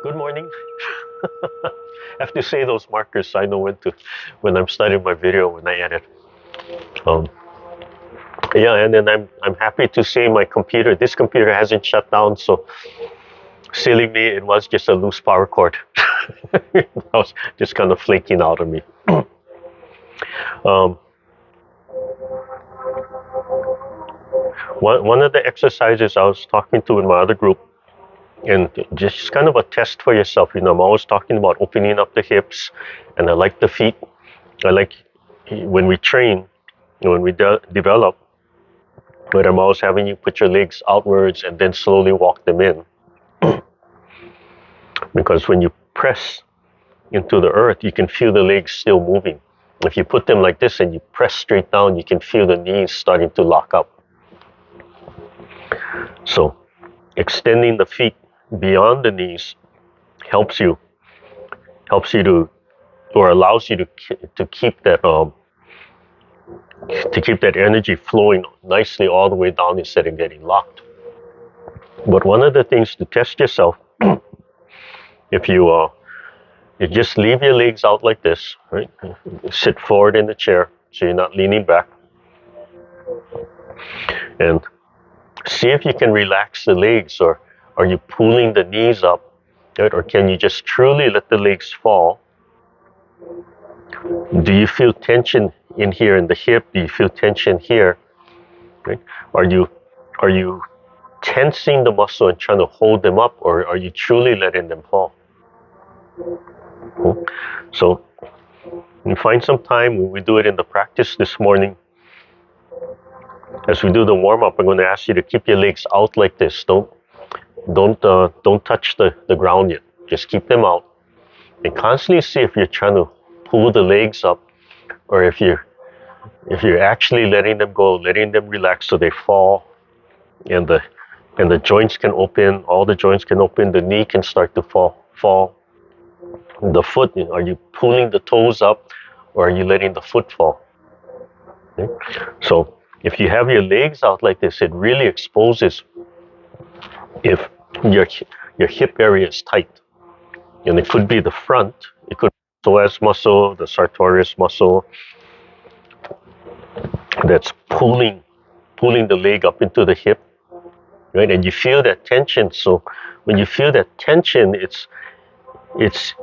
Good morning. I have to say those markers so I know when I'm starting my video, when I edit. Um, yeah, and then I'm happy to say this computer hasn't shut down, so silly me, it was just a loose power cord. That was just kind of flaking out on me. Um, one of the exercises I was talking to in my other group, and just kind of a test for yourself. I'm always talking about opening up the hips, and I like the feet. I like when we train, when we develop, but I'm always having you put your legs outwards and then slowly walk them in. Because when you press into the earth, you can feel the legs still moving. If you put them like this and you press straight down, you can feel the knees starting to lock up. So extending the feet beyond the knees helps you to, or allows you to keep that energy flowing nicely all the way down instead of getting locked. But one of the things to test yourself, if you just leave your legs out like this, right? Sit forward in the chair so you're not leaning back, and see if you can relax the legs, or are you pulling the knees up, right? Or can you just truly let the legs fall? Do you feel tension in here in the hip? Do you feel tension here? Right? Are you tensing the muscle and trying to hold them up, or are you truly letting them fall? So you find some time. When we do it in the practice this morning, as we do the warm-up, I'm going to ask you to keep your legs out like this. Don't touch the ground yet. Just keep them out, and constantly see if you're trying to pull the legs up, or if you're actually letting them go, letting them relax so they fall, and the joints can open. All the joints can open. The knee can start to fall. The foot, are you pulling the toes up, or are you letting the foot fall? Okay? So if you have your legs out like this, it really exposes if your hip area is tight. And it could be the front, it could be the psoas muscle, the sartorius muscle, that's pulling the leg up into the hip, right? And you feel that tension. So when you feel that tension, it's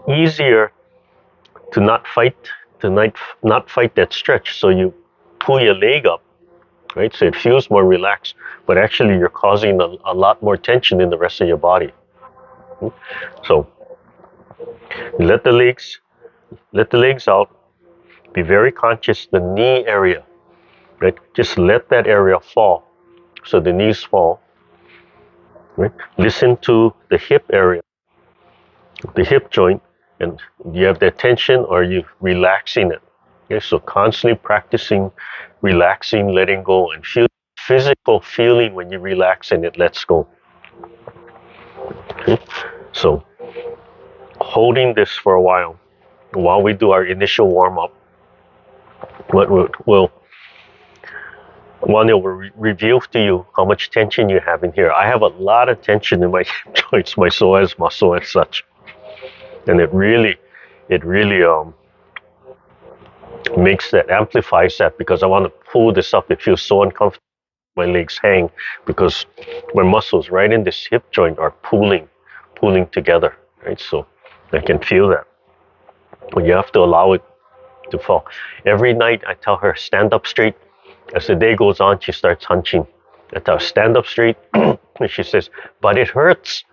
easier to not fight that stretch. So you pull your leg up, right? So it feels more relaxed, but actually you're causing a lot more tension in the rest of your body. So let the legs out. Be very conscious the knee area, right? Just let that area fall, so the knees fall. Right? Listen to the hip area, the hip joint, and do you have that tension, or are you relaxing it? Okay, so constantly practicing relaxing, letting go, and feel physical feeling when you relax and it lets go. Okay? So holding this for a while we do our initial warm-up, what will reveal to you how much tension you have in here. I have a lot of tension in my hip joints, my psoas muscle and such, and it really amplifies that, because I want to pull this up. It feels so uncomfortable. My legs hang because my muscles right in this hip joint are pulling together, right? So I can feel that. But you have to allow it to fall. Every night I tell her, stand up straight. As the day goes on, she starts hunching. I tell her, stand up straight. And she says, but it hurts.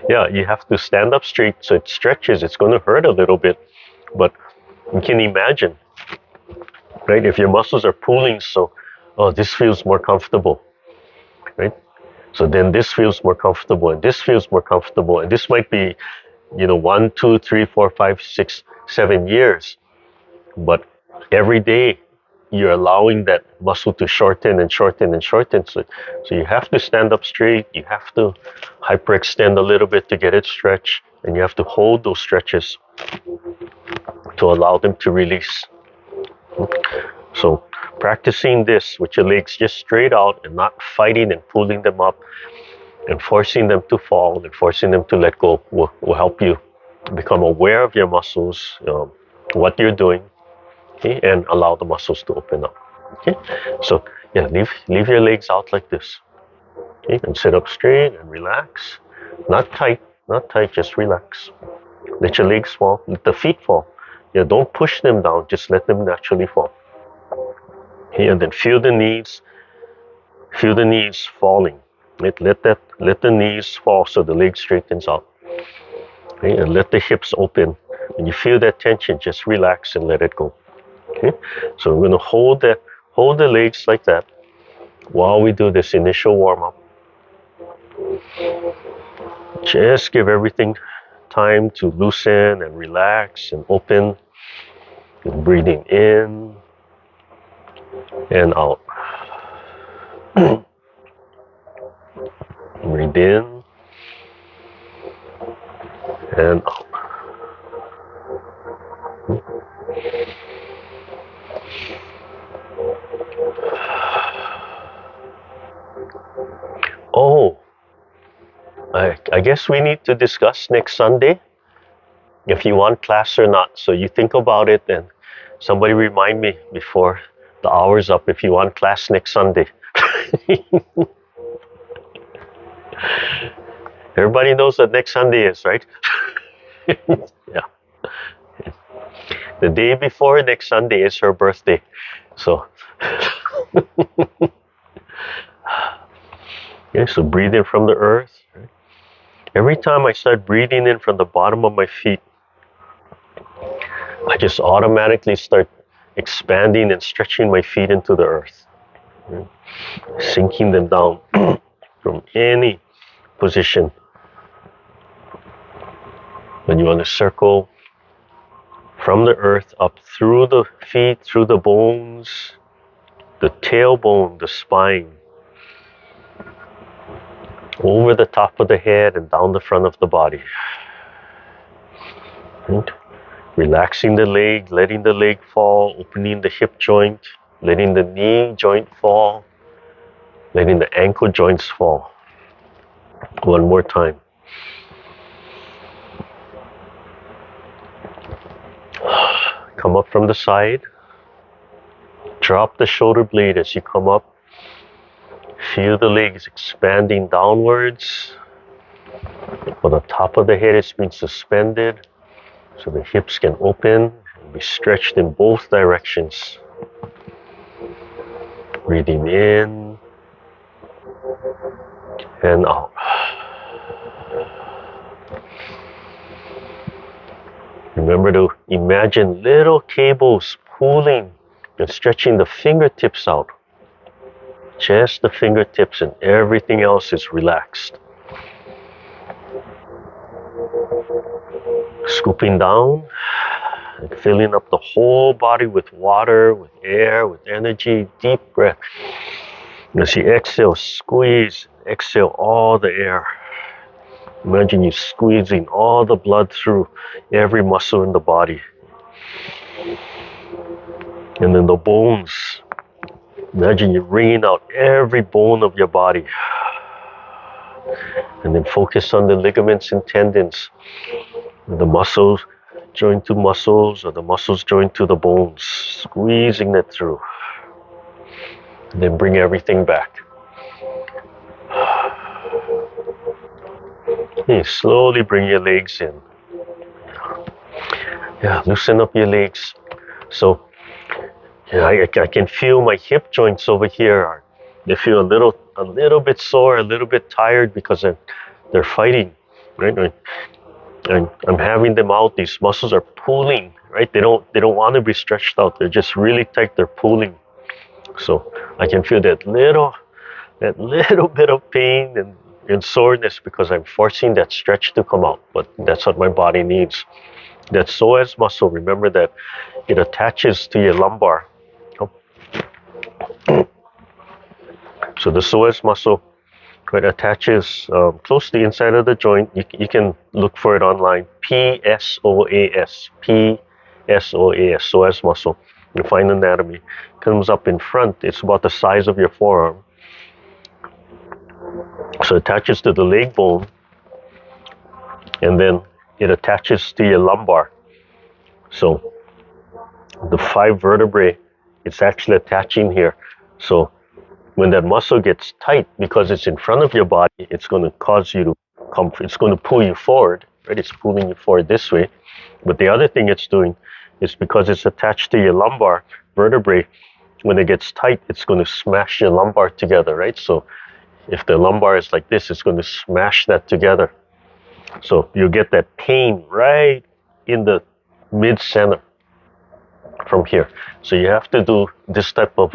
Yeah, you have to stand up straight so it stretches. It's going to hurt a little bit, but you can imagine, right? If your muscles are pulling, so, oh, this feels more comfortable, right? So then this feels more comfortable, and this feels more comfortable, and this might be, 1, 2, 3, 4, 5, 6, 7 years, but every day you're allowing that muscle to shorten and shorten and shorten. So you have to stand up straight. You have to hyperextend a little bit to get it stretched, and you have to hold those stretches to allow them to release. So practicing this with your legs just straight out and not fighting and pulling them up, And forcing them to fall and forcing them to let go will help you become aware of your muscles, what you're doing, okay, and allow the muscles to open up. Okay, so yeah, leave your legs out like this. Okay, and sit up straight and relax. Not tight, just relax. Let your legs fall, let the feet fall. Yeah, don't push them down, just let them naturally fall. Okay, and then feel the knees falling. Let the knees fall so the leg straightens out. Okay, and let the hips open. When you feel that tension, just relax and let it go. Okay, so we're gonna hold the legs like that while we do this initial warm up. Just give everything time to loosen and relax and open. And breathing in and out. Breathe in and out. Oh, I guess we need to discuss next Sunday if you want class or not. So you think about it and somebody remind me before the hour's up if you want class next Sunday. Everybody knows that next Sunday is, right? Yeah. The day before next Sunday is her birthday. So okay, so breathe in from the earth. Every time I start breathing in from the bottom of my feet, I just automatically start expanding and stretching my feet into the earth, sinking them down from any position. Then you want to circle from the earth up through the feet, through the bones, the tailbone, the spine, over the top of the head and down the front of the body. Right? Relaxing the leg, letting the leg fall, opening the hip joint, letting the knee joint fall, letting the ankle joints fall. One more time. Come up from the side. Drop the shoulder blade as you come up. Feel the legs expanding downwards. While the top of the head is being suspended so the hips can open and be stretched in both directions. Breathing in and out. Remember to imagine little cables pulling and stretching the fingertips out. Just the fingertips and everything else is relaxed. Scooping down and filling up the whole body with water, with air, with energy. Deep breath. As you exhale, squeeze, exhale all the air. Imagine you squeezing all the blood through every muscle in the body. And then the bones. Imagine you wringing out every bone of your body. And then focus on the ligaments and tendons. The muscles join to muscles or the muscles join to the bones. Squeezing that through. And then bring everything back. Okay, slowly bring your legs in. Yeah, loosen up your legs. So yeah, I can feel my hip joints over here. They feel a little bit sore, a little bit tired because they're fighting, right? And I'm having them out. These muscles are pulling, right? They don't want to be stretched out. They're just really tight. They're pulling. So I can feel that little bit of pain and soreness because I'm forcing that stretch to come out. But that's what my body needs. That psoas muscle, remember that it attaches to your lumbar. So the psoas muscle, right, attaches close to the inside of the joint. You can look for it online. PSOAS, psoas muscle. You find anatomy. Comes up in front. It's about the size of your forearm. So So it attaches to the leg bone, and then it attaches to your lumbar. So the 5 vertebrae, it's actually attaching here. So when that muscle gets tight, because it's in front of your body, it's going to cause you to come, it's going to pull you forward, right? It's pulling you forward this way. But the other thing it's doing is because it's attached to your lumbar vertebrae, when it gets tight, it's going to smash your lumbar together, right? So if the lumbar is like this, it's going to smash that together. So you get that pain right in the mid-center from here. So you have to do this type of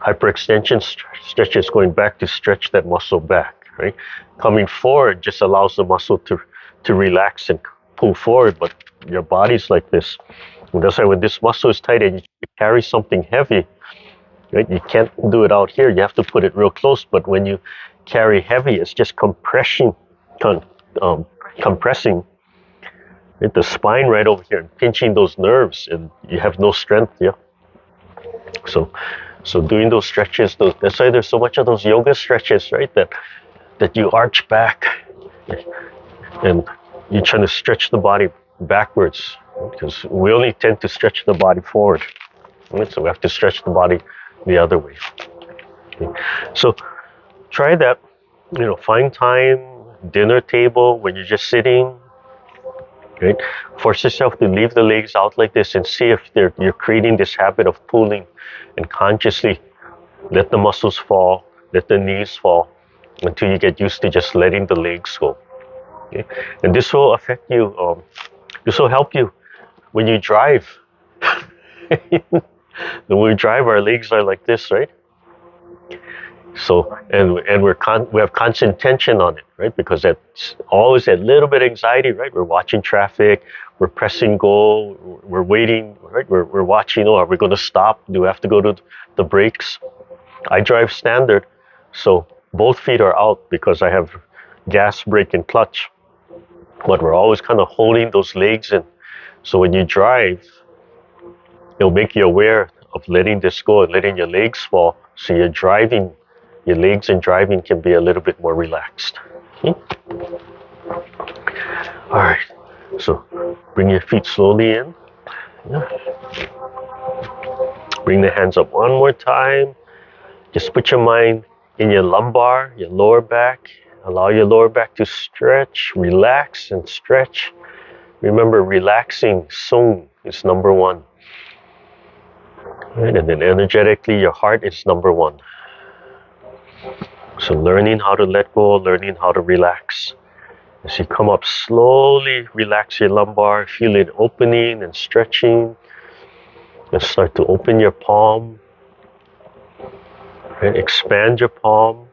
hyperextension stretches going back to stretch that muscle back, right? Coming forward just allows the muscle to relax and pull forward, but your body's like this. And that's why when this muscle is tight and you carry something heavy, right? You can't do it out here. You have to put it real close. But when you carry heavy, it's just compressing, right? The spine right over here and pinching those nerves, and you have no strength. Yeah. So doing those stretches, that's why there's so much of those yoga stretches, right? That you arch back, and you're trying to stretch the body backwards, because we only tend to stretch the body forward, right? So we have to stretch the body the other way. Okay. So try that. Find time, dinner table, when you're just sitting, right? Force yourself to leave the legs out like this and see if you're creating this habit of pulling, and consciously let the muscles fall, let the knees fall, until you get used to just letting the legs go. Okay? And this will affect you, this will help you when you drive. When we drive, our legs are like this, right? So, and we have constant tension on it, right? Because that's always that little bit of anxiety, right? We're watching traffic, we're pressing go, we're waiting, right? We're watching, are we going to stop? Do we have to go to the brakes? I drive standard, so both feet are out because I have gas, brake, and clutch. But we're always kind of holding those legs in. So when you drive, it'll make you aware of letting this go and letting your legs fall. So you're driving, your legs and driving can be a little bit more relaxed. Okay? All right. So bring your feet slowly in. Yeah. Bring the hands up one more time. Just put your mind in your lumbar, your lower back. Allow your lower back to stretch, relax, and stretch. Remember, relaxing Sung is number one. Right? And then energetically, your heart is number one. So learning how to let go, learning how to relax. As you come up, slowly relax your lumbar, feel it opening and stretching. And start to open your palm. Right? Expand your palm.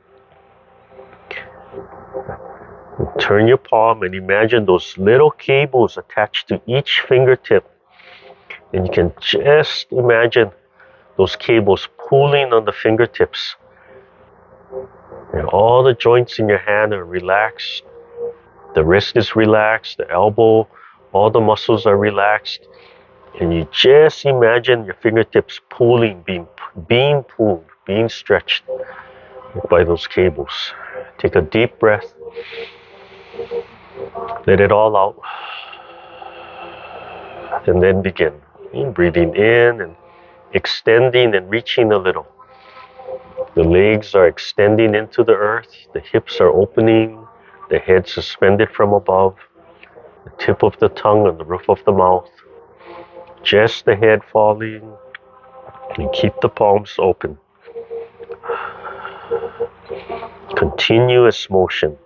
Turn your palm and imagine those little cables attached to each fingertip. And you can just imagine those cables pulling on the fingertips. And all the joints in your hand are relaxed. The wrist is relaxed, the elbow, all the muscles are relaxed. And you just imagine your fingertips pulling, being pulled, being stretched by those cables. Take a deep breath. Let it all out. And then begin. Breathing in and extending and reaching a little. The legs are extending into the earth. The hips are opening. The head suspended from above. The tip of the tongue on the roof of the mouth. Just the head falling. And keep the palms open. Continuous motion.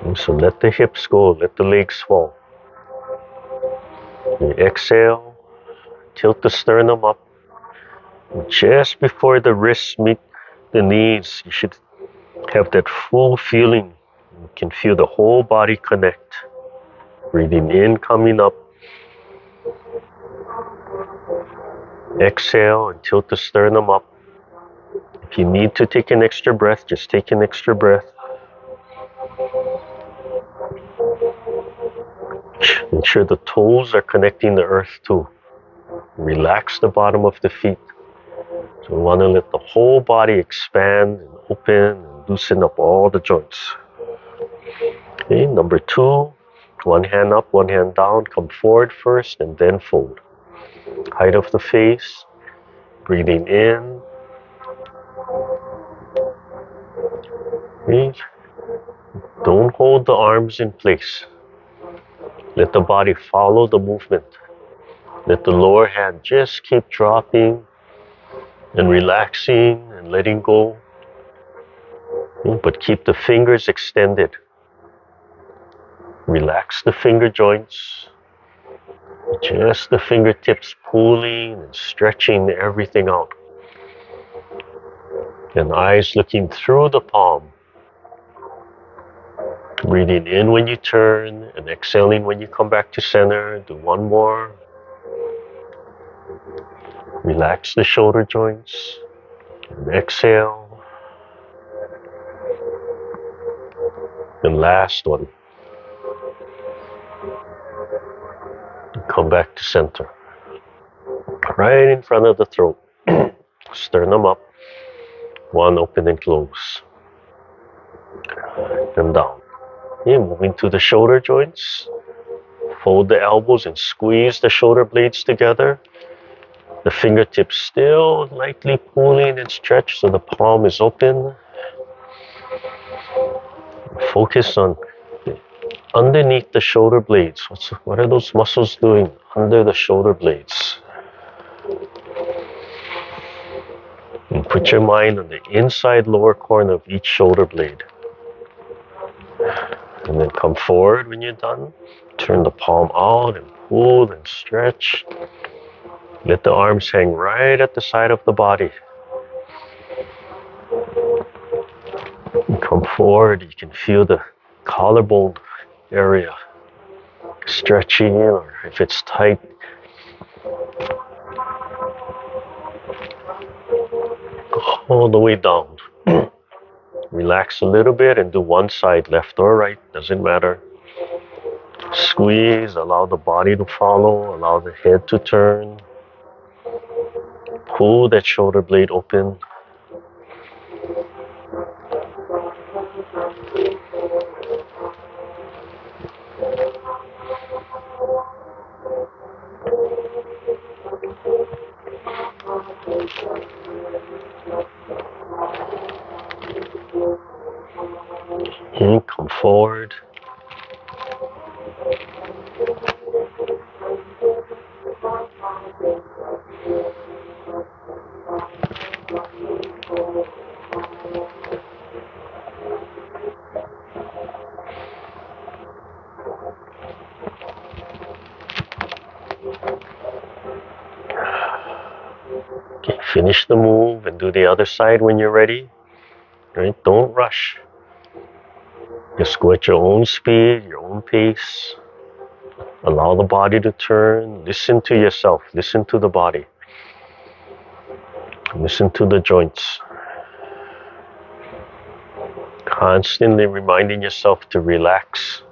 And so let the hips go. Let the legs fall. You exhale. Tilt the sternum up. And just before the wrists meet the knees, you should have that full feeling. You can feel the whole body connect. Breathing in, coming up. Exhale and tilt the sternum up. If you need to take an extra breath, just take an extra breath. Ensure the toes are connecting the earth too. Relax the bottom of the feet. So we want to let the whole body expand and open and loosen up all the joints. Okay, number 2, one hand up, one hand down, come forward first and then fold. Height of the face, breathing in. Okay. Don't hold the arms in place. Let the body follow the movement. Let the lower hand just keep dropping and relaxing and letting go. But keep the fingers extended. Relax the finger joints. Just the fingertips pulling and stretching everything out. And eyes looking through the palm. Breathing in when you turn and exhaling when you come back to center. Do one more. Relax the shoulder joints. And exhale. And last one. And come back to center. Right in front of the throat. Sternum up. One open and close. And down. Okay, moving to the shoulder joints. Fold the elbows and squeeze the shoulder blades together. The fingertips still lightly pulling and stretch so the palm is open. Focus on underneath the shoulder blades. What are those muscles doing under the shoulder blades? And put your mind on the inside lower corner of each shoulder blade. And then come forward when you're done. Turn the palm out and pull and stretch. Let the arms hang right at the side of the body. And come forward. You can feel the collarbone area stretching, or if it's tight, all the way down. Relax a little bit and do one side, left or right, doesn't matter. Squeeze, allow the body to follow, allow the head to turn. Pull that shoulder blade open. And come forward. Okay, finish the move and do the other side when you're ready. Right? Don't rush. Just go at your own speed, your own pace. Allow the body to turn. Listen to yourself. Listen to the body. Listen to the joints. Constantly reminding yourself to relax.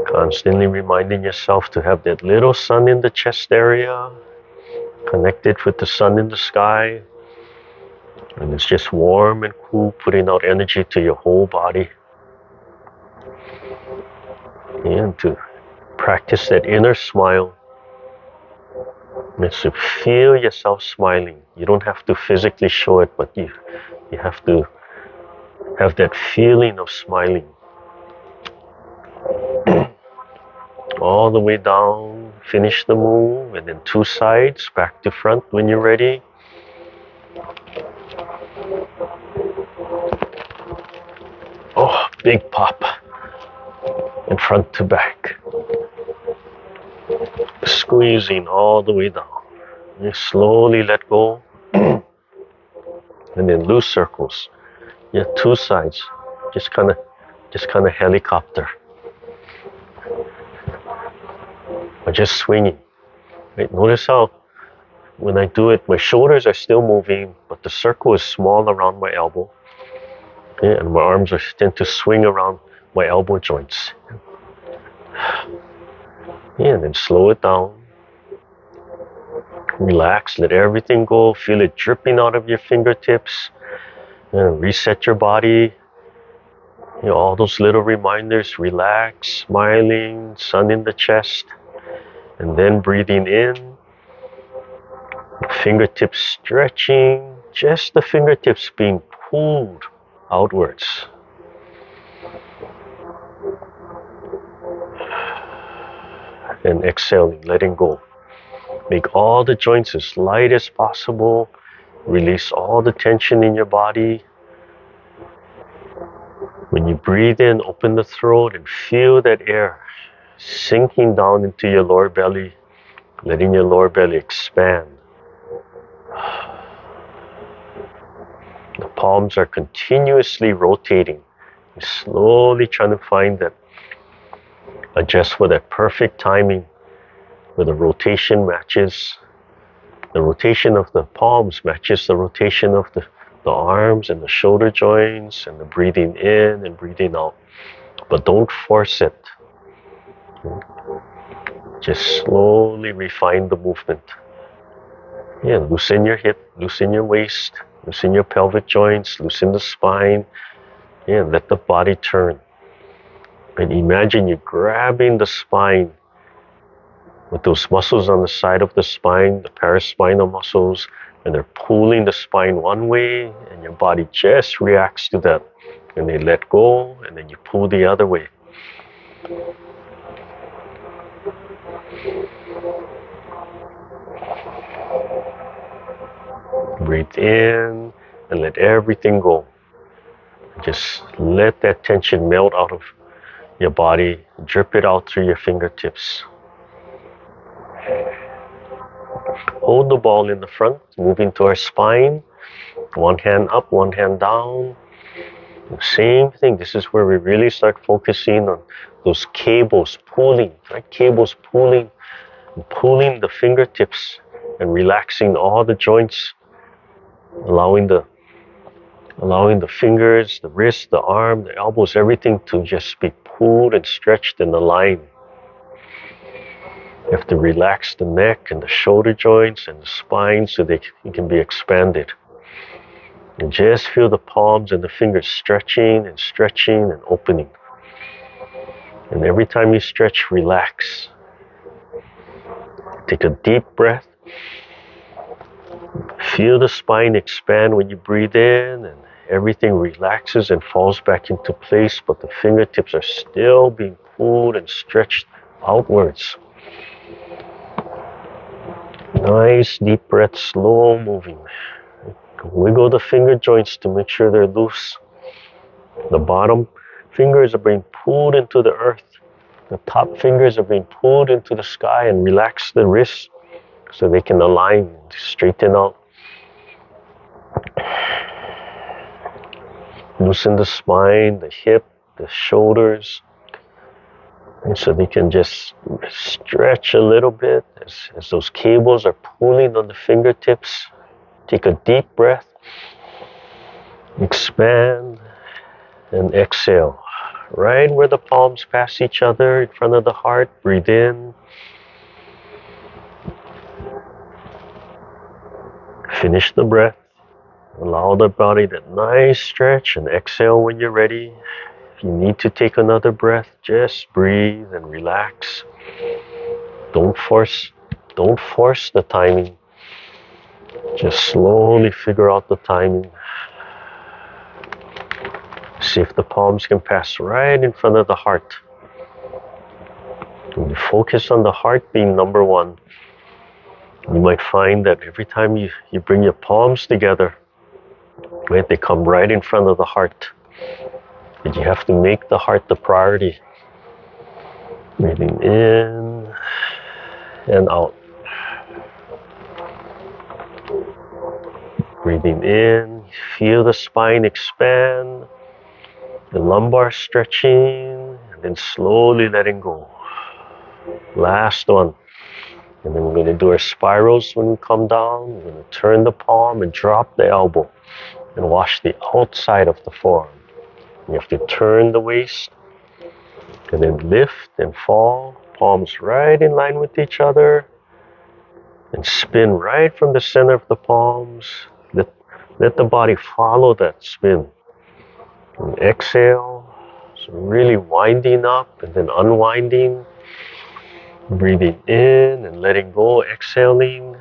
Constantly reminding yourself to have that little sun in the chest area, connected with the sun in the sky. And it's just warm and cool, putting out energy to your whole body. And to practice that inner smile. And to feel yourself smiling. You don't have to physically show it, but you have to have that feeling of smiling. All the way down, finish the move, and then 2 sides, back to front when you're ready. Oh, big pop. And front to back. Squeezing all the way down. You slowly let go. And then loose circles. Yeah, 2 sides. Just kind of helicopter. Or just swinging. Right? Notice how when I do it, my shoulders are still moving, but the circle is small around my elbow. Yeah, and my arms tend to swing around my elbow joints. Yeah, and then slow it down. Relax, let everything go. Feel it dripping out of your fingertips. And reset your body. All those little reminders. Relax, smiling, sun in the chest. And then breathing in. Fingertips stretching. Just the fingertips being pulled outwards. And exhaling, letting go. Make all the joints as light as possible. Release all the tension in your body. When you breathe in, open the throat and feel that air sinking down into your lower belly, letting your lower belly expand. The palms are continuously rotating. You're slowly trying to find that, adjust for that perfect timing where the rotation matches. The rotation of the palms matches the rotation of the arms and the shoulder joints, and the breathing in and breathing out. But don't force it. Just slowly refine the movement. Loosen your hip, loosen your waist, loosen your pelvic joints, loosen the spine. Let the body turn. And imagine you're grabbing the spine with those muscles on the side of the spine, the paraspinal muscles, and they're pulling the spine one way, and your body just reacts to that. And they let go, and then you pull the other way. Breathe in and let everything go. Just let that tension melt out of your body, drip it out through your fingertips. Hold the ball in the front, moving to our spine. One hand up, one hand down. Same thing. This is where we really start focusing on those cables pulling, right? Cables pulling the fingertips and relaxing all the joints, allowing the fingers, the wrist, the arm, the elbows, everything to just be pulled and stretched and aligned. You have to relax the neck and the shoulder joints and the spine so they can be expanded. And just feel the palms and the fingers stretching and opening. And every time you stretch, relax. Take a deep breath. Feel the spine expand when you breathe in, and everything relaxes and falls back into place, but the fingertips are still being pulled and stretched outwards. Nice deep breath, slow moving. Wiggle the finger joints to make sure they're loose. The bottom fingers are being pulled into the earth. The top fingers are being pulled into the sky, and relax the wrists so they can align, straighten out. Loosen the spine, the hip, the shoulders, and so they can just stretch a little bit as those cables are pulling on the fingertips. Take a deep breath, expand, and exhale. Right where the palms pass each other in front of the heart, breathe in. Finish the breath. Allow the body that nice stretch, and exhale when you're ready. If you need to take another breath, just breathe and relax. Don't force the timing. Just slowly figure out the timing. See if the palms can pass right in front of the heart. When you focus on the heart being number one, you might find that every time you bring your palms together, right, they come right in front of the heart. But you have to make the heart the priority. Breathing in and out. Breathing in, feel the spine expand, the lumbar stretching, and then slowly letting go. Last one. And then we're going to do our spirals when we come down. We're going to turn the palm and drop the elbow and wash the outside of the forearm. You have to turn the waist and then lift and fall. Palms right in line with each other. and spin right from the center of the palms. Let the body follow that spin. And exhale, so really winding up and then unwinding. Breathing in and letting go, exhaling.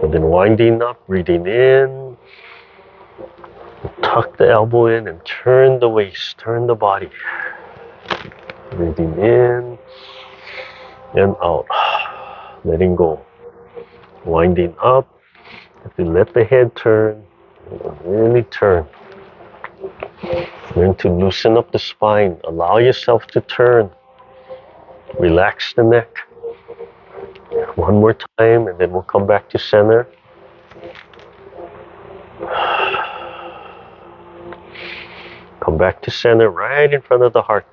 And then winding up, breathing in. Tuck the elbow in and turn the waist, turn the body. Breathing in and out. Letting go. Winding up. If you let the head turn, really turn. Learn to loosen up the spine. Allow yourself to turn. Relax the neck. One more time, and then we'll come back to center. Come back to center right in front of the heart.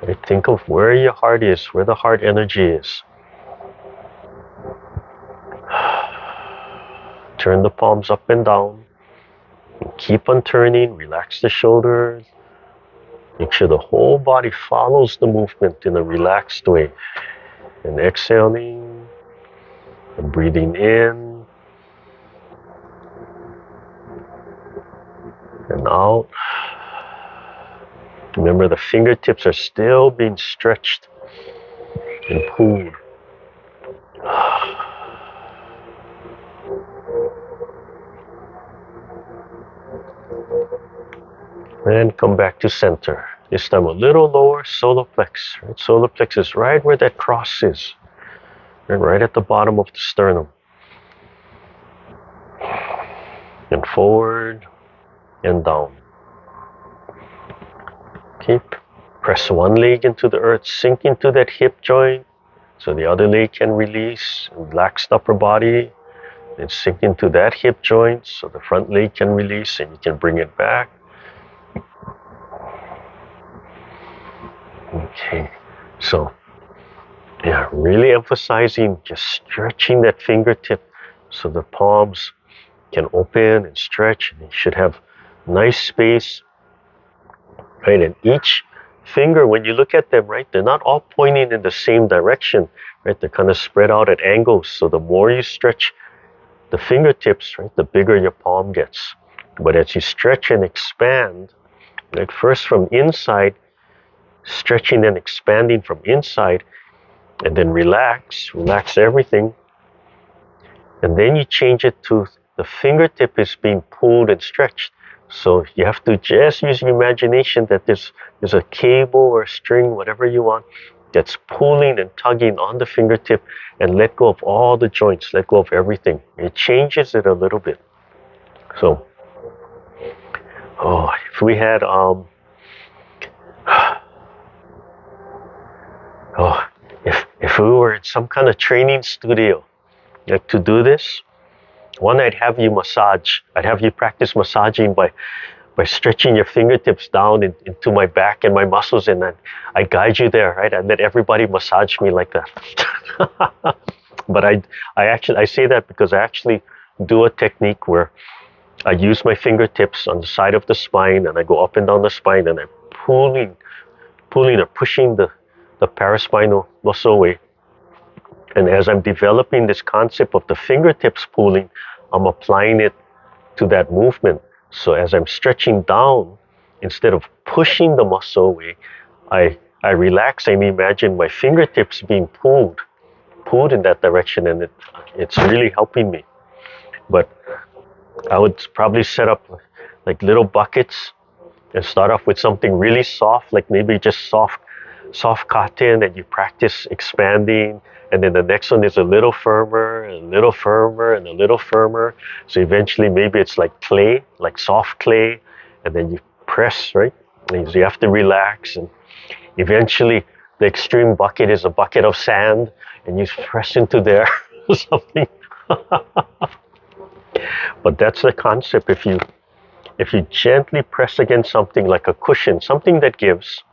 Right? Think of where your heart is, where the heart energy is. Turn the palms up and down. And keep on turning. Relax the shoulders. Make sure the whole body follows the movement in a relaxed way. And exhaling. And breathing in. And out. Remember, the fingertips are still being stretched and pulled. And come back to center. This time a little lower, solar plex. Right? Solar plex is right where that cross is. Right at the bottom of the sternum. And forward and down. Keep. Press one leg into the earth, sink into that hip joint so the other leg can release. Relax the upper body. And sink into that hip joint so the front leg can release and you can bring it back. Okay, so yeah, really emphasizing just stretching that fingertip so the palms can open and stretch. And you should have nice space, right? And each finger, when you look at them, right, they're not all pointing in the same direction, right? They're kind of spread out at angles. So the more you stretch the fingertips, right, the bigger your palm gets. But as you stretch and expand, right, first from inside, stretching and expanding from inside, and then relax everything. And then you change it to the fingertip is being pulled and stretched. So you have to just use your imagination that there's a cable or a string, whatever you want, that's pulling and tugging on the fingertip, and let go of all the joints, let go of everything. It changes it a little bit. So, if we had if we were in some kind of training studio, like to do this, one, I'd have you massage. I'd have you practice massaging by stretching your fingertips down into my back and my muscles, and then I guide you there, right? I'd let everybody massage me like that. But I say that because I actually do a technique where I use my fingertips on the side of the spine, and I go up and down the spine, and I'm pulling or pushing the paraspinal muscle away. And as I'm developing this concept of the fingertips pulling, I'm applying it to that movement. So as I'm stretching down, instead of pushing the muscle away, I relax and imagine my fingertips being pulled in that direction, and it's really helping me. But I would probably set up like little buckets and start off with something really soft, like maybe just soft cotton, and you practice expanding, and then the next one is a little firmer, and a little firmer, and a little firmer. So eventually maybe it's like clay, like soft clay, and then you press, right? And so you have to relax, and eventually the extreme bucket is a bucket of sand, and you press into there or something. But that's the concept. If you gently press against something like a cushion, something that gives,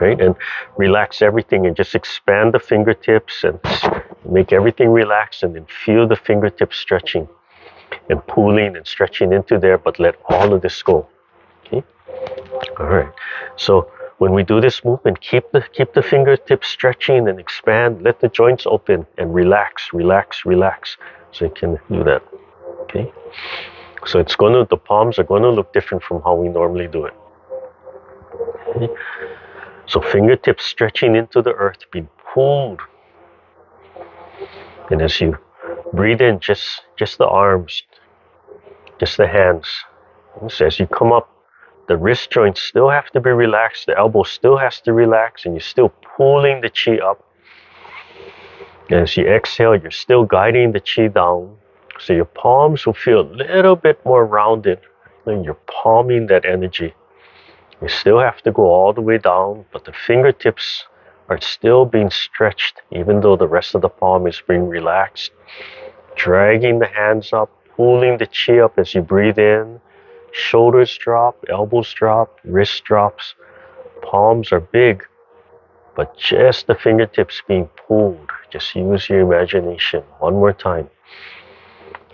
right, and relax everything, and just expand the fingertips and make everything relax, and then feel the fingertips stretching and pulling and stretching into there, but let all of this go. Okay. All right. So when we do this movement, keep the fingertips stretching and expand. Let the joints open and relax, relax, relax. So you can do that. Okay. So the palms are going to look different from how we normally do it. Okay. So fingertips stretching into the earth, being pulled. And as you breathe in, just the arms, just the hands. And so as you come up, the wrist joints still have to be relaxed. The elbow still has to relax, and you're still pulling the chi up. And as you exhale, you're still guiding the chi down. So your palms will feel a little bit more rounded. And you're palming that energy. You still have to go all the way down, but the fingertips are still being stretched, even though the rest of the palm is being relaxed. Dragging the hands up, pulling the chi up as you breathe in. Shoulders drop, elbows drop, wrist drops. Palms are big, but just the fingertips being pulled. Just use your imagination. One more time.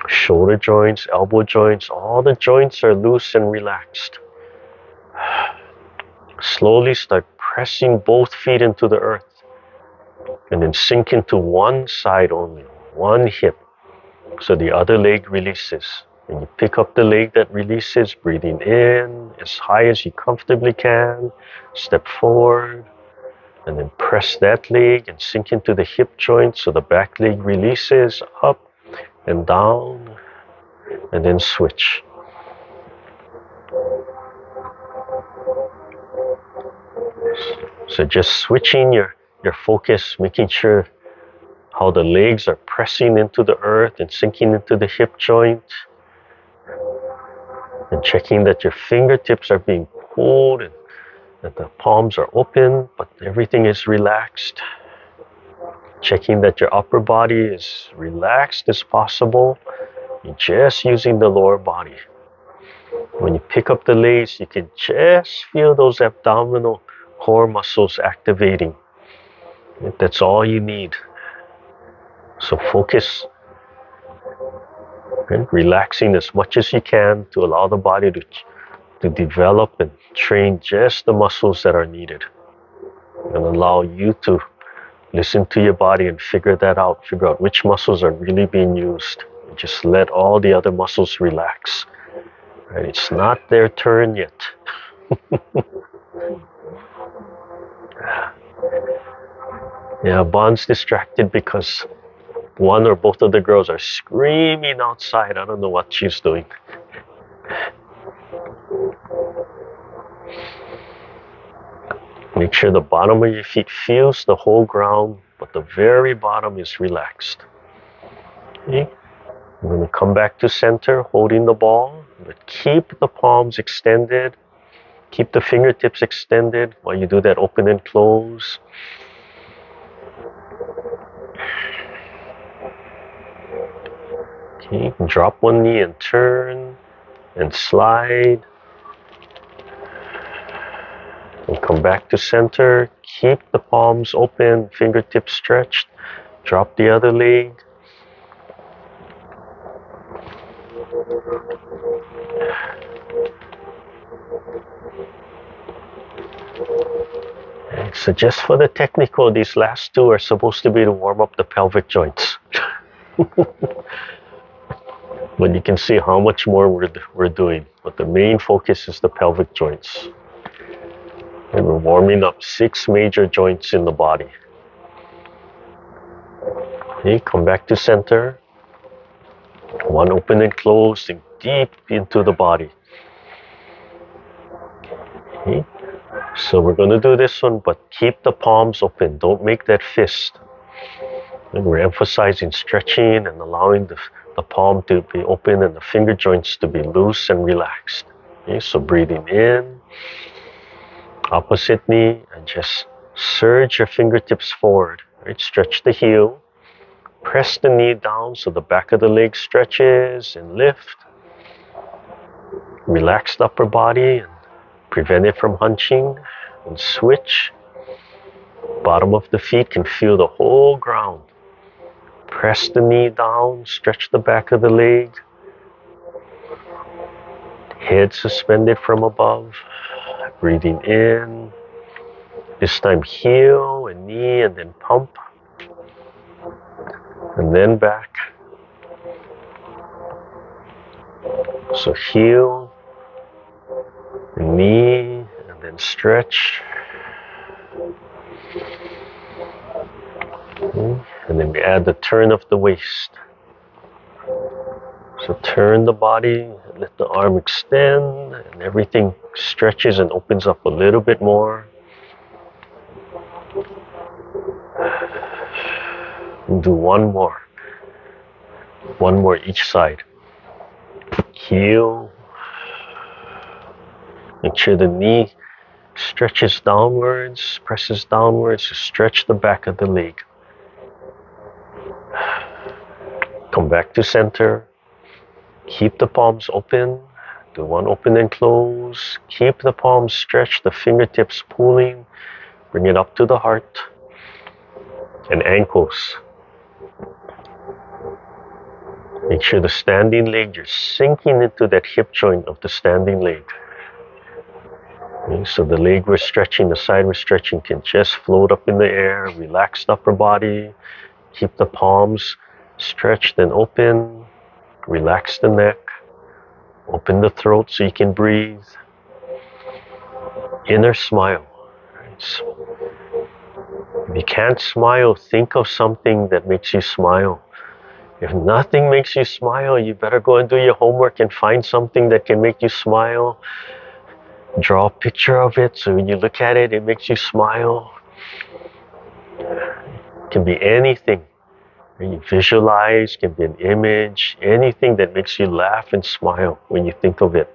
Shoulder joints, elbow joints, all the joints are loose and relaxed. Slowly start pressing both feet into the earth. And then sink into one side only, one hip. So the other leg releases. And you pick up the leg that releases, breathing in as high as you comfortably can. Step forward. And then press that leg and sink into the hip joint so the back leg releases up and down. And then switch. So just switching your focus, making sure how the legs are pressing into the earth and sinking into the hip joint. And checking that your fingertips are being pulled and that the palms are open, but everything is relaxed. Checking that your upper body is relaxed as possible. You're just using the lower body. When you pick up the legs, you can just feel those abdominal core muscles activating. That's all you need. So focus, okay? Relaxing as much as you can to allow the body to develop and train just the muscles that are needed. And allow you to listen to your body and figure that out. Figure out which muscles are really being used. And just let all the other muscles relax. Right? It's not their turn yet. Yeah, Bon's distracted because one or both of the girls are screaming outside. I don't know what she's doing. Make sure the bottom of your feet feels the whole ground, but the very bottom is relaxed. Okay? I'm going to come back to center, holding the ball, but keep the palms extended. Keep the fingertips extended while you do that open and close. Okay, drop one knee and turn and slide. And come back to center. Keep the palms open, fingertips stretched. Drop the other leg. And so just for the technical, these last two are supposed to be to warm up the pelvic joints. But you can see how much more we're doing. But the main focus is the pelvic joints. And we're warming up 6 major joints in the body. Okay, come back to center. One open and closed and deep into the body. Okay. So we're going to do this one, but keep the palms open. Don't make that fist. And we're emphasizing stretching and allowing the palm to be open and the finger joints to be loose and relaxed. Okay, so breathing in, opposite knee, and just surge your fingertips forward. Right? Stretch the heel. Press the knee down so the back of the leg stretches and lift. Relax the upper body and prevent it from hunching. And switch. Bottom of the feet can feel the whole ground. Press the knee down, stretch the back of the leg. Head suspended from above. Breathing in. This time heel and knee and then pump. And then back. So heel, and knee, and then stretch. And then we add the turn of the waist. So turn the body, let the arm extend, and everything stretches and opens up a little bit more. And do one more each side. Heel. Make sure the knee stretches downwards, presses downwards to stretch the back of the leg. Come back to center. Keep the palms open. Do one open and close. Keep the palms stretched, the fingertips pulling. Bring it up to the heart. And ankles. Make sure the standing leg, you're sinking into that hip joint of the standing leg. Okay, so the leg we're stretching, the side we're stretching can just float up in the air. Relax the upper body. Keep the palms stretched and open. Relax the neck. Open the throat so you can breathe. Inner smile. So if you can't smile, think of something that makes you smile. If nothing makes you smile, you better go and do your homework and find something that can make you smile. Draw a picture of it so when you look at it, it makes you smile. It can be anything. You visualize, can be an image, anything that makes you laugh and smile when you think of it.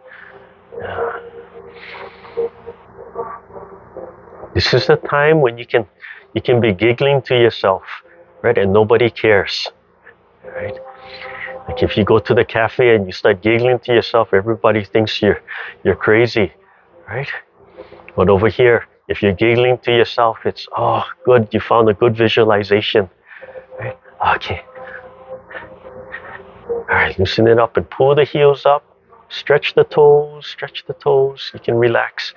This is the time when you can be giggling to yourself, right? And nobody cares, right? Like if you go to the cafe and you start giggling to yourself, everybody thinks you're crazy, right? But over here, if you're giggling to yourself, it's, oh, good, you found a good visualization, right? Okay. All right, loosen it up and pull the heels up. Stretch the toes, stretch the toes. You can relax.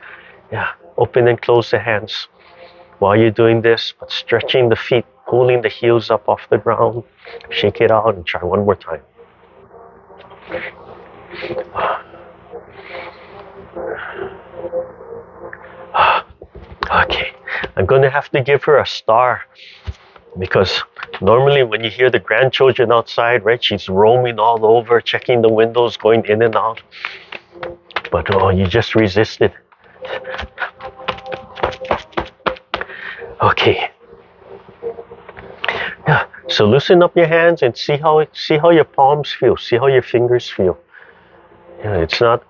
Yeah, open and close the hands while you're doing this, but stretching the feet, pulling the heels up off the ground. Shake it out and try one more time. Okay, I'm going to have to give her a star because normally when you hear the grandchildren outside, right, she's roaming all over, checking the windows, going in and out. But oh, you just resisted. Okay. Yeah. So loosen up your hands and see how your palms feel. See how your fingers feel. Yeah, it's not.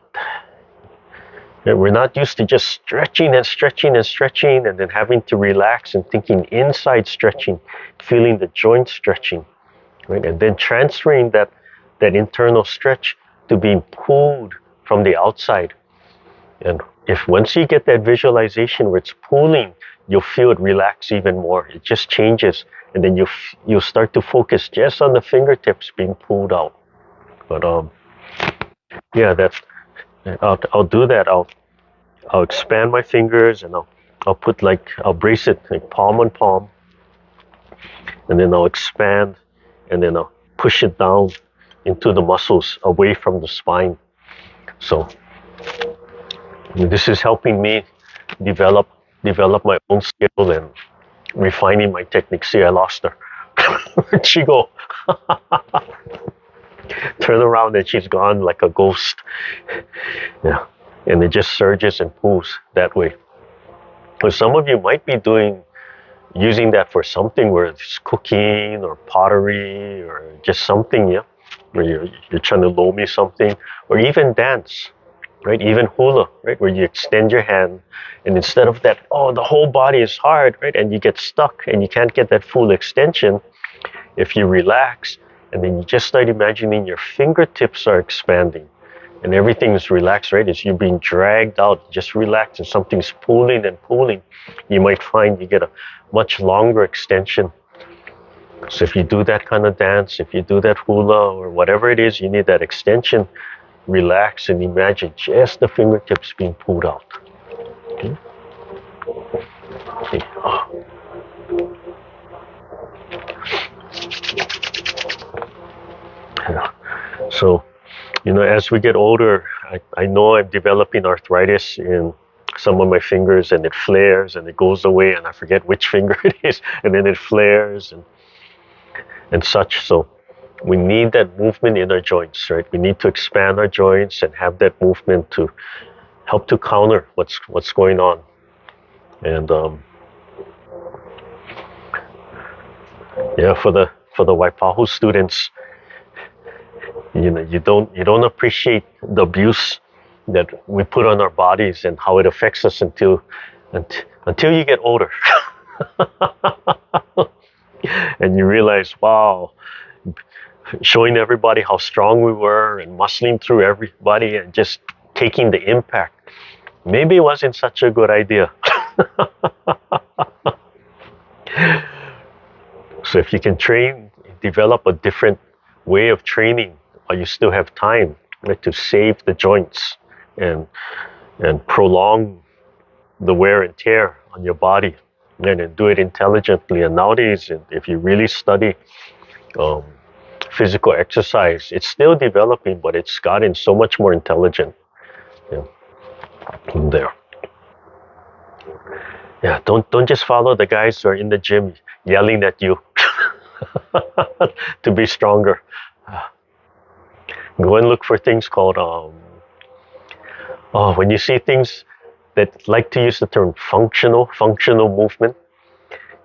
We're not used to just stretching and stretching and stretching and then having to relax and thinking inside stretching, feeling the joint stretching, right? And then transferring that internal stretch to being pulled from the outside. And if once you get that visualization where it's pulling, you'll feel it relax even more. It just changes, and then you'll start to focus just on the fingertips being pulled out. But yeah, I'll do that. I'll expand my fingers and I'll brace it like palm on palm, and then I'll expand, and then I'll push it down into the muscles away from the spine. So this is helping me develop my own skill and refining my technique. See, I lost her. Where'd she go? Turn around and she's gone like a ghost. Yeah, and it just surges and pulls that way. But some of you might be using that for something where it's cooking or pottery or just something, yeah, where you're trying to low me something, or even dance, right? Even hula, right? Where you extend your hand, and instead of that, oh, the whole body is hard, right? And you get stuck and you can't get that full extension. If you relax and then you just start imagining your fingertips are expanding and everything is relaxed, right? As you're being dragged out, just relax and something's pulling and pulling, you might find you get a much longer extension. So if you do that kind of dance, if you do that hula or whatever it is, you need that extension. Relax and imagine just the fingertips being pulled out. Okay? Okay. Yeah. So, as we get older, I know I'm developing arthritis in some of my fingers, and it flares and it goes away, and I forget which finger it is, and then it flares and such. So we need that movement in our joints, right? We need to expand our joints and have that movement to help to counter what's going on. And yeah, for the Waipahu students, you don't appreciate the abuse that we put on our bodies and how it affects us until you get older. And you realize, wow, showing everybody how strong we were and muscling through everybody and just taking the impact. Maybe it wasn't such a good idea. So if you can develop a different way of training while you still have time, right, to save the joints and prolong the wear and tear on your body, and then do it intelligently. And nowadays, if you really study um, physical exercise, it's still developing, but it's gotten so much more intelligent. Yeah, there. Yeah, don't just follow the guys who are in the gym yelling at you to be stronger. Go and look for things called when you see things that like to use the term functional movement,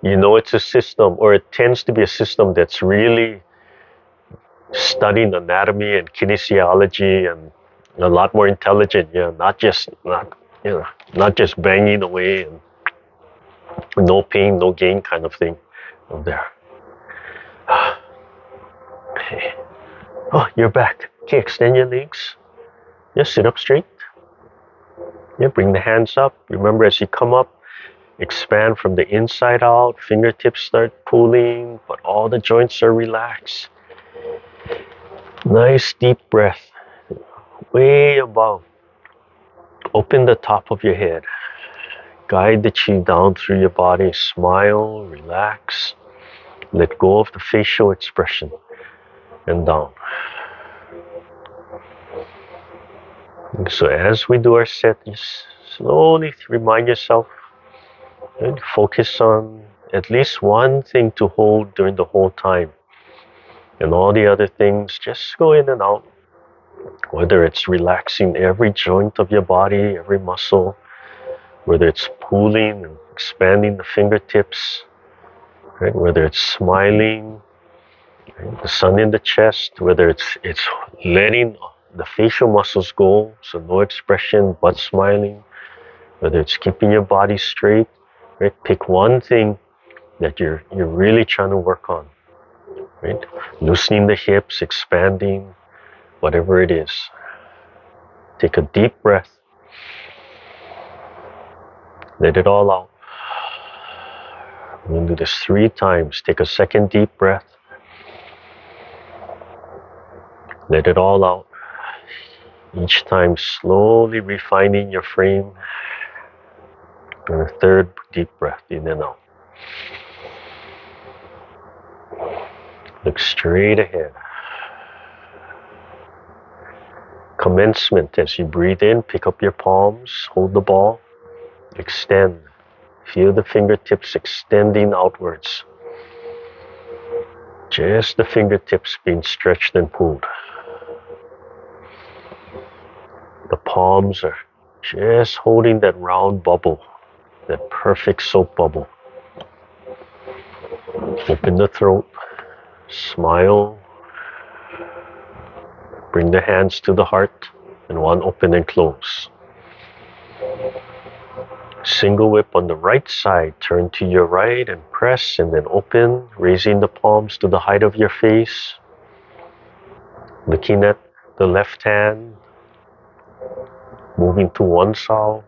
it's a system, or it tends to be a system that's really studying anatomy and kinesiology and a lot more intelligent. Yeah, not just banging away and no pain, no gain kind of thing. There. Okay. Oh, you're back. Okay, extend your legs. Just sit up straight. Yeah, bring the hands up. Remember, as you come up, expand from the inside out. Fingertips start pulling, but all the joints are relaxed. Nice deep breath. Way above. Open the top of your head. Guide the chi down through your body. Smile, relax. Let go of the facial expression and down. So as we do our set, just slowly remind yourself and focus on at least one thing to hold during the whole time. And all the other things just go in and out. Whether it's relaxing every joint of your body, every muscle, whether it's pulling and expanding the fingertips, right? Whether it's smiling, right? The sun in the chest, whether it's letting the facial muscles go, so no expression but smiling, whether it's keeping your body straight, right? Pick one thing that you're really trying to work on, right? Loosening the hips, expanding, whatever it is. Take a deep breath. Let it all out. We're going to do this 3 times. Take a second deep breath. Let it all out. Each time slowly refining your frame. And a third deep breath in and out. Look straight ahead. Commencement. As you breathe in, pick up your palms, hold the ball, extend. Feel the fingertips extending outwards. Just the fingertips being stretched and pulled. The palms are just holding that round bubble, that perfect soap bubble. Open the throat, smile. Bring the hands to the heart, and one open and close. Single whip on the right side, turn to your right and press, and then open, raising the palms to the height of your face. Looking at the left hand, moving to one side.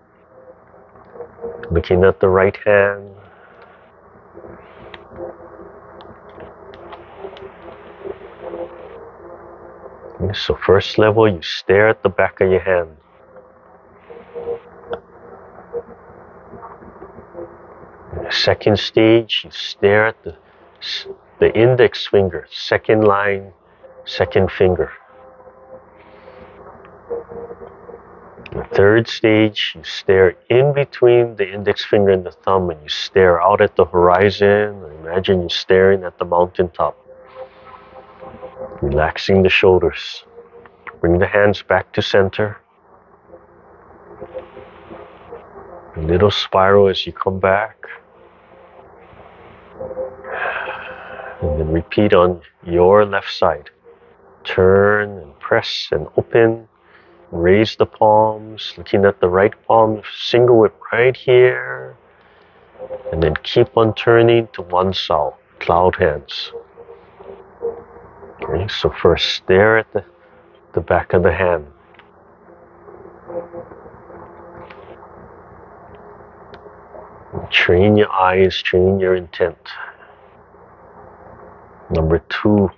Looking at the right hand. Okay, so first level, you stare at the back of your hand. Second stage, you stare at the index finger, second line, second finger. The third stage, you stare in between the index finger and the thumb, and you stare out at the horizon. Imagine you're staring at the mountaintop. Relaxing the shoulders. Bring the hands back to center. A little spiral as you come back. And then repeat on your left side. Turn and press and open. Raise the palms, looking at the right palm, single whip right here. And then keep on turning to one side, cloud hands. Okay, so first stare at the back of the hand. Train your eyes, train your intent. Number 2,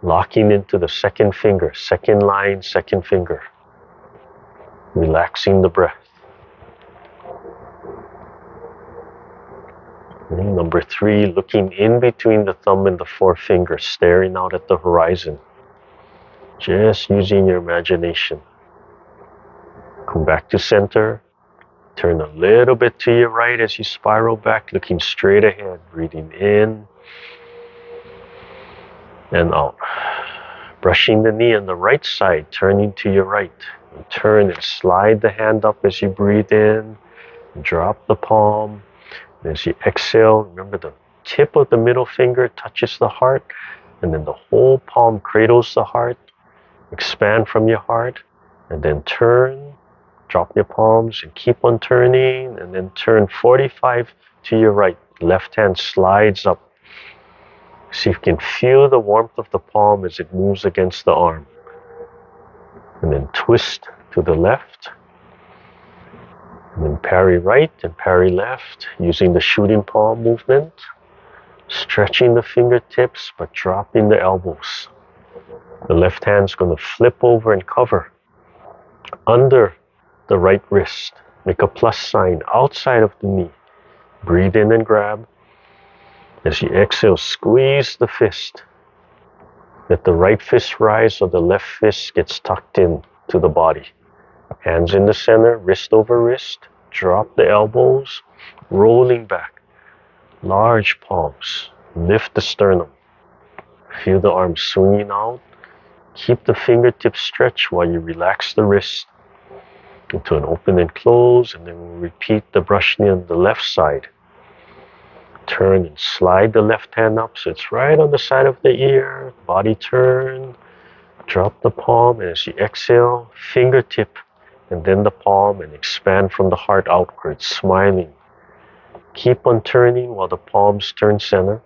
locking into the second finger, second line, second finger. Relaxing the breath. Okay, number 3, looking in between the thumb and the forefinger, staring out at the horizon. Just using your imagination. Come back to center. Turn a little bit to your right as you spiral back, looking straight ahead, breathing in and out. Brushing the knee on the right side, turning to your right. And turn and slide the hand up as you breathe in. Drop the palm. And as you exhale, remember the tip of the middle finger touches the heart, and then the whole palm cradles the heart. Expand from your heart, and then turn. Drop your palms and keep on turning, and then turn 45 to your right. Left hand slides up. See if you can feel the warmth of the palm as it moves against the arm. And then twist to the left. And then parry right and parry left using the shooting palm movement. Stretching the fingertips but dropping the elbows. The left hand's going to flip over and cover under the right wrist. Make a plus sign outside of the knee. Breathe in and grab. As you exhale, squeeze the fist. Let the right fist rise so the left fist gets tucked in to the body. Hands in the center, wrist over wrist. Drop the elbows, rolling back. Large palms. Lift the sternum. Feel the arms swinging out. Keep the fingertips stretched while you relax the wrist into an open and close, and then we'll repeat the brush knee on the left side. Turn and slide the left hand up so it's right on the side of the ear. Body turn. Drop the palm, and as you exhale, fingertip and then the palm, and expand from the heart outwards, smiling. Keep on turning while the palms turn center.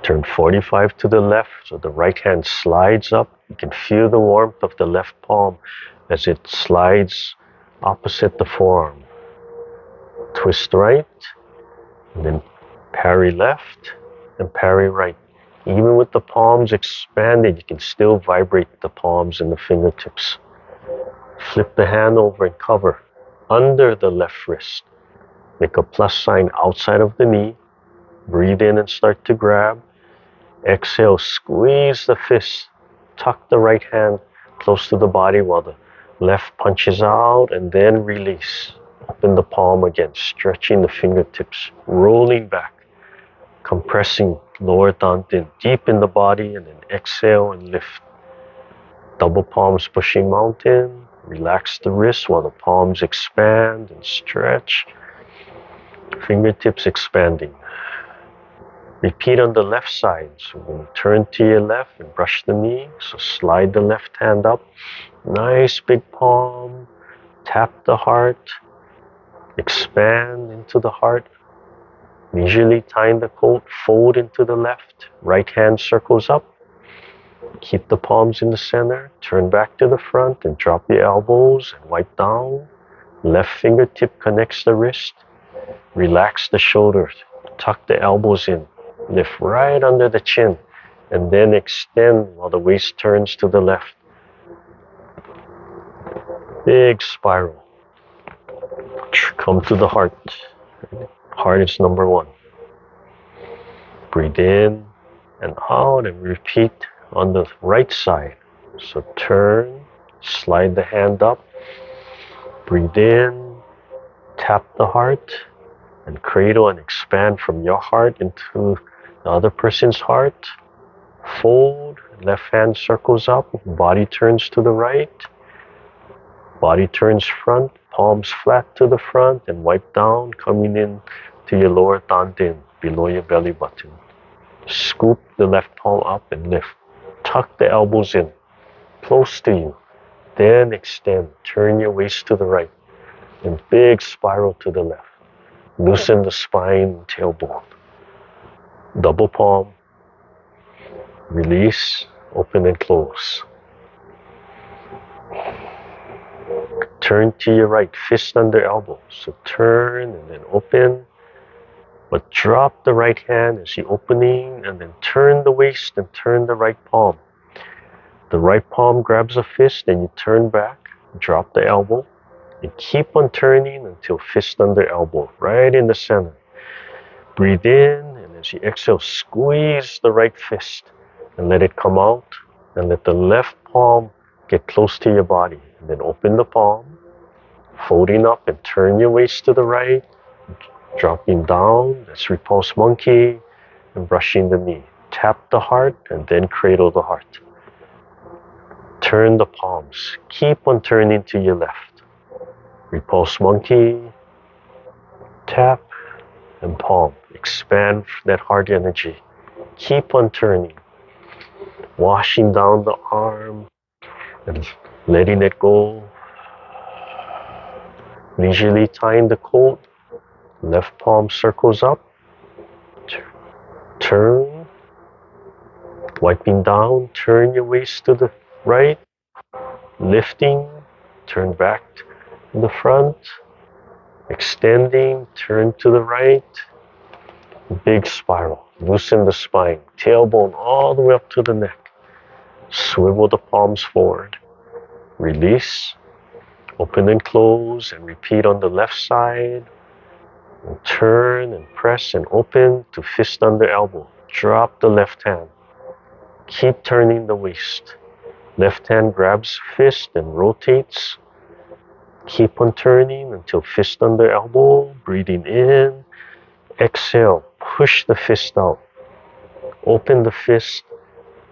Turn 45 to the left so the right hand slides up. You can feel the warmth of the left palm as it slides opposite the forearm. Twist right, and then parry left and parry right. Even with the palms expanded, you can still vibrate the palms and the fingertips. Flip the hand over and cover under the left wrist. Make a plus sign outside of the knee. Breathe in and start to grab. Exhale, squeeze the fist. Tuck the right hand close to the body while the left punches out, and then release. Open the palm again, stretching the fingertips, rolling back, compressing lower dantian deep in the body, and then exhale and lift. Double palms pushing mountain. Relax the wrist while the palms expand and stretch. Fingertips expanding. Repeat on the left side. So when you turn to your left and brush the knee, so slide the left hand up. Nice big palm. Tap the heart. Expand into the heart. Leisurely tying the coat, fold into the left. Right hand circles up. Keep the palms in the center. Turn back to the front and drop your elbows and wipe down. Left fingertip connects the wrist. Relax the shoulders. Tuck the elbows in. Lift right under the chin. And then extend while the waist turns to the left. Big spiral. Come to the heart. Heart is number one. Breathe in and out and repeat on the right side. So turn, slide the hand up, breathe in, tap the heart, and cradle and expand from your heart into the other person's heart. Fold, left hand circles up, body turns to the right, body turns front, palms flat to the front, and wipe down, coming in to your lower dantian, below your belly button. Scoop the left palm up and lift. Tuck the elbows in, close to you. Then extend, turn your waist to the right, and big spiral to the left. Loosen the spine, tailbone. Double palm, release, open and close. Turn to your right, fist under elbow. So turn and then open, but drop the right hand as the opening, and then turn the waist and turn the right palm. The right palm grabs a fist and you turn back, drop the elbow, and keep on turning until fist under elbow, right in the center. Breathe in, and as you exhale, squeeze the right fist and let it come out, and let the left palm get close to your body. And then open the palm, folding up and turn your waist to the right, dropping down, that's repulse monkey, and brushing the knee. Tap the heart and then cradle the heart. Turn the palms, keep on turning to your left. Repulse monkey, tap, and palm. Expand that heart energy. Keep on turning. Washing down the arm and letting it go. Leisurely tying the coat. Left palm circles up. Turn. Wiping down. Turn your waist to the right. Lifting. Turn back to the front. Extending. Turn to the right. Big spiral. Loosen the spine. Tailbone all the way up to the neck. Swivel the palms forward. Release. Open and close, and repeat on the left side. And turn and press and open to fist under elbow. Drop the left hand. Keep turning the waist. Left hand grabs fist and rotates. Keep on turning until fist under elbow. Breathing in. Exhale. Push the fist out. Open the fist.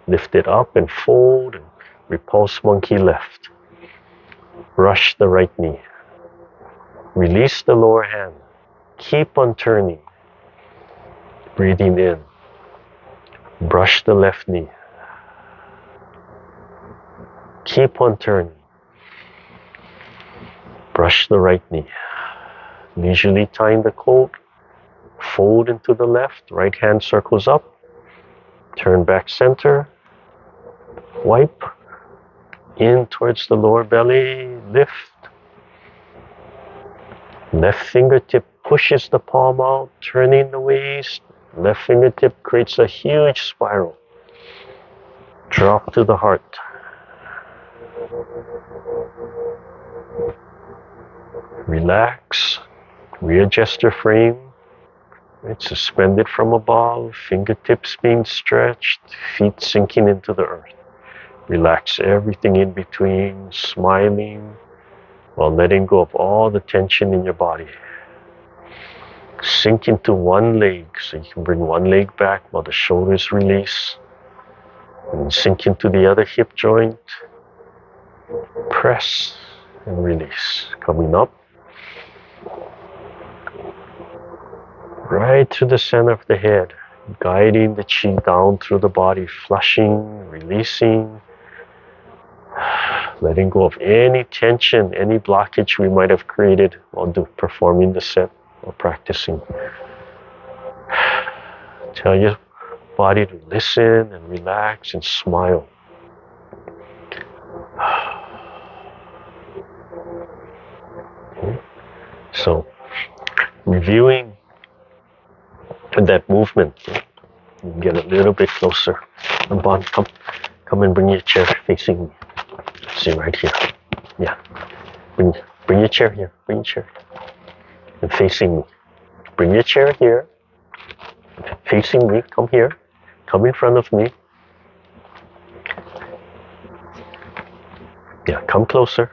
Lift it up and fold. And repulse monkey left. Brush the right knee. Release the lower hand. Keep on turning. Breathing in. Brush the left knee. Keep on turning. Brush the right knee. Leisurely tying the coat. Fold into the left. Right hand circles up. Turn back center. Wipe. In towards the lower belly. Lift. Left fingertip pushes the palm out, turning the waist. Left fingertip creates a huge spiral. Drop to the heart. Relax. Readjust your frame. Right, suspended from above, fingertips being stretched, feet sinking into the earth. Relax everything in between, smiling while letting go of all the tension in your body. Sink into one leg, so you can bring one leg back while the shoulders release. And sink into the other hip joint. Press and release. Coming up. Right to the center of the head, guiding the chi down through the body, flushing, releasing, letting go of any tension, any blockage we might have created while performing the set or practicing. Tell your body to listen and relax and smile. Okay. So, reviewing that movement, you get a little bit closer. Bon, come and bring your chair facing me. See right here. Yeah. Bring your chair here. Bring your chair. And facing me. bring your chair here, facing me, come here, come in front of me. Yeah, come closer.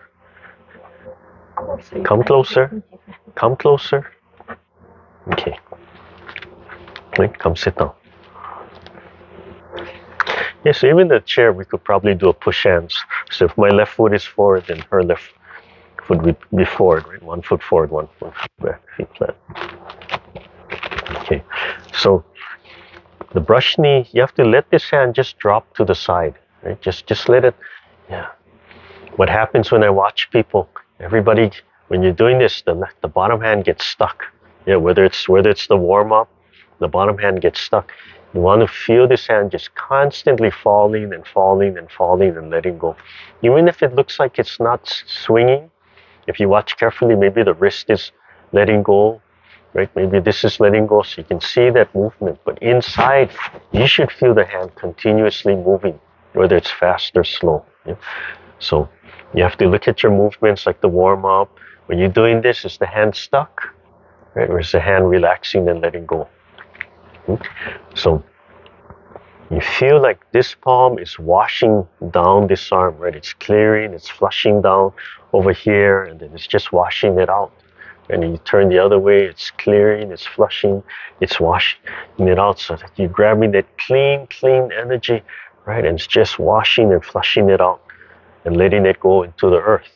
Come closer. Come closer. Okay. Right, come sit down. Yeah, so even the chair, we could probably do a push hands. So if my left foot is forward, then her left foot would be forward, right? 1 foot forward, 1 foot back, feet flat. Okay, so the brush knee, you have to let this hand just drop to the side, right? Just let it, yeah. What happens when I watch people, everybody, when you're doing this, the bottom hand gets stuck. Yeah, whether it's the warm up, the bottom hand gets stuck. You want to feel this hand just constantly falling and falling and falling and letting go. Even if it looks like it's not swinging, if you watch carefully, maybe the wrist is letting go, right? Maybe this is letting go, so you can see that movement. But inside, you should feel the hand continuously moving, whether it's fast or slow. Yeah? So you have to look at your movements like the warm up. When you're doing this, is the hand stuck? Right? Or is the hand relaxing and letting go? So you feel like this palm is washing down this arm, right? It's clearing, it's flushing down over here, and then it's just washing it out. And then you turn the other way, it's clearing, it's flushing, it's washing it out, so that you're grabbing that clean energy, right? And it's just washing and flushing it out and letting it go into the earth.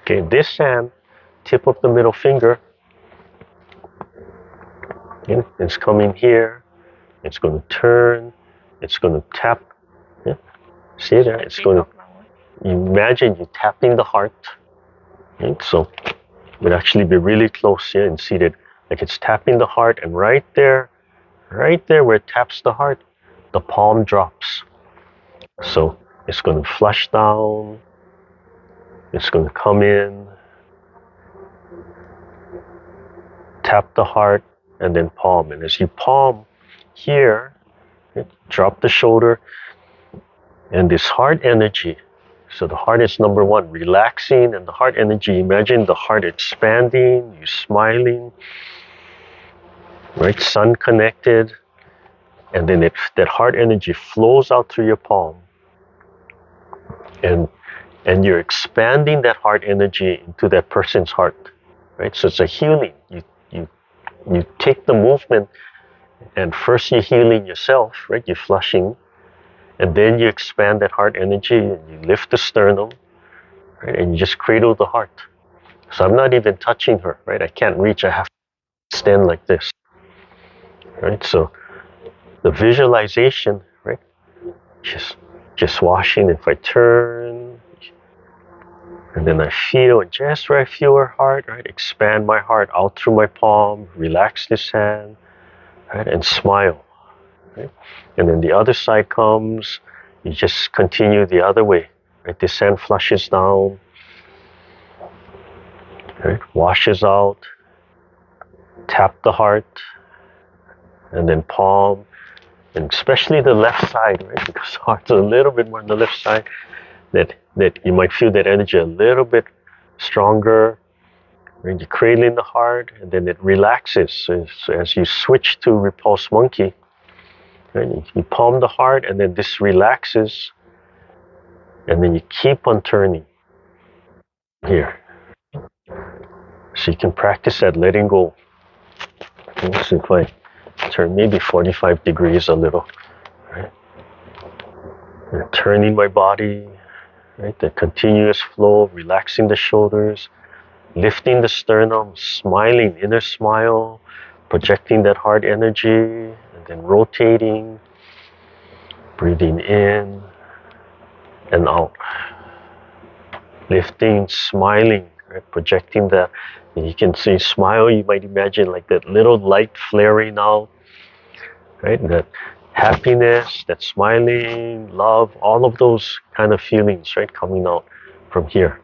Okay, this hand, tip of the middle finger, okay, it's coming here, it's going to turn, it's going to tap. Yeah. See there? It's going to, imagine you tapping the heart. Okay? So it would actually be really close here and see that like it's tapping the heart, and right there where it taps the heart, the palm drops. So it's going to flush down, it's going to come in, tap the heart, and then palm. And as you palm here, drop the shoulder, and this heart energy. So the heart is number one, relaxing, and the heart energy, imagine the heart expanding, you smiling, right? Sun connected, and then that heart energy flows out through your palm, and you're expanding that heart energy into that person's heart, right? So it's a healing. You take the movement, and first you're healing yourself, right? You're flushing, and then you expand that heart energy, and you lift the sternum, right? And you just cradle the heart. So I'm not even touching her, right? I can't reach, I have to stand like this, right? So the visualization, right? Just washing. If I turn, and then I feel, and just where I feel her heart, right? Expand my heart out through my palm, relax this hand, right? And smile. Right? And then the other side comes, you just continue the other way, right? This hand flushes down, right? Washes out, tap the heart, and then palm, and especially the left side, right? Because the heart's a little bit more on the left side, that you might feel that energy a little bit stronger. Right? You're cradling the heart, and then it relaxes. So as you switch to repulse monkey, right? You palm the heart, and then this relaxes, and then you keep on turning here. So you can practice that letting go. Okay, so if I turn maybe 45 degrees a little, right? And turning my body, right? The continuous flow, relaxing the shoulders, lifting the sternum, smiling, inner smile, projecting that heart energy, and then rotating, breathing in and out. Lifting, smiling, right? Projecting that. And you can see smile, you might imagine like that little light flaring out, right? That happiness, that smiling, love, all of those kind of feelings, right? Coming out from here.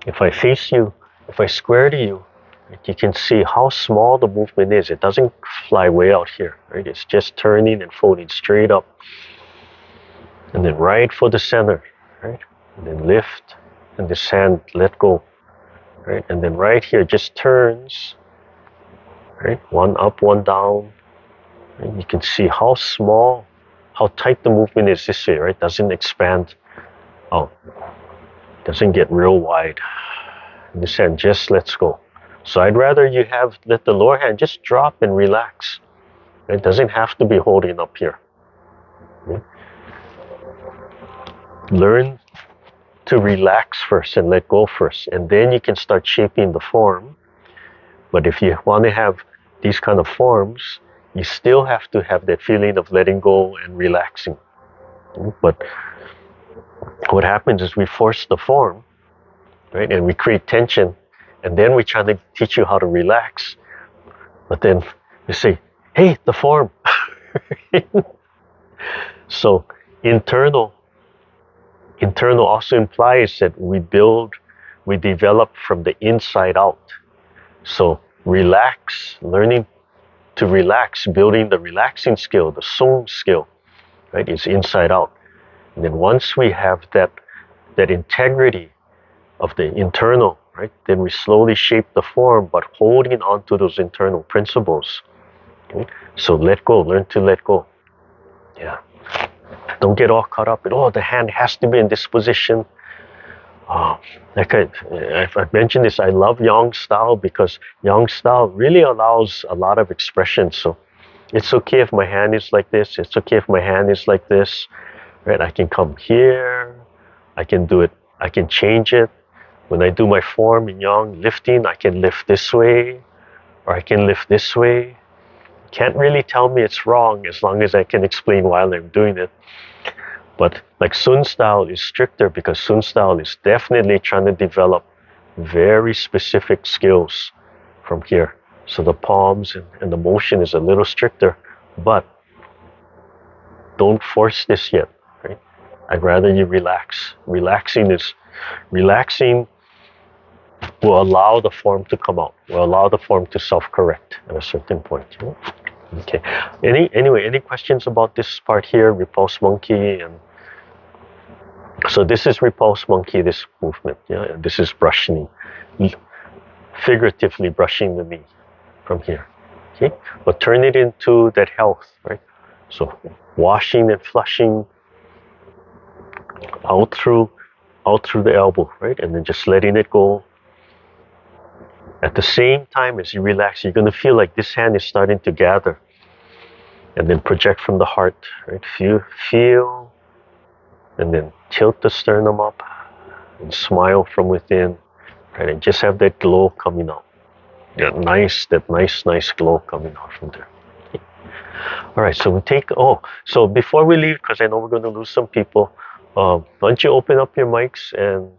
If I face you, if I square to you, right, you can see how small the movement is. It doesn't fly way out here, right? It's just turning and folding straight up. And then right for the center, right? And then lift, and this hand let go, right? And then right here just turns, right? One up, one down. And you can see how small, how tight the movement is this way, right? Doesn't expand out, doesn't get real wide. And this hand just lets go. So I'd rather you let the lower hand just drop and relax. It doesn't have to be holding up here. Okay? Learn to relax first and let go first, and then you can start shaping the form. But if you want to have these kind of forms, you still have to have that feeling of letting go and relaxing. But what happens is we force the form, right? And we create tension, and then we try to teach you how to relax. But then you say, hey, the form. So internal also implies that we develop from the inside out. So learning to relax, building the relaxing skill, the sung skill, right, is inside out. And then once we have that integrity of the internal, right, then we slowly shape the form, but holding on to those internal principles. Okay? So let go, learn to let go. Yeah. Don't get all caught up in, the hand has to be in this position. Like I've mentioned this, I love Yang style because Yang style really allows a lot of expression. So it's okay if my hand is like this. It's okay if my hand is like this. Right? I can come here. I can do it. I can change it. When I do my form in Yang lifting, I can lift this way or I can lift this way. Can't really tell me it's wrong as long as I can explain while I'm doing it. But like Sun style is stricter because Sun style is definitely trying to develop very specific skills from here. So the palms and the motion is a little stricter, but don't force this yet, right? I'd rather you relax. Relaxing will allow the form to come out, will allow the form to self-correct at a certain point. Okay. Any questions about this part here, repulse monkey? And so this is repulse monkey, this movement. Yeah, and this is brush knee, figuratively brushing the knee from here. Okay, but turn it into that health, right? So washing and flushing out through the elbow, right? And then just letting it go. At the same time as you relax, you're going to feel like this hand is starting to gather. And then project from the heart, right? Feel, and then tilt the sternum up and smile from within, right? And just have that glow coming out. That nice glow coming out from there. Okay. All right, so so before we leave, because I know we're going to lose some people, why don't you open up your mics and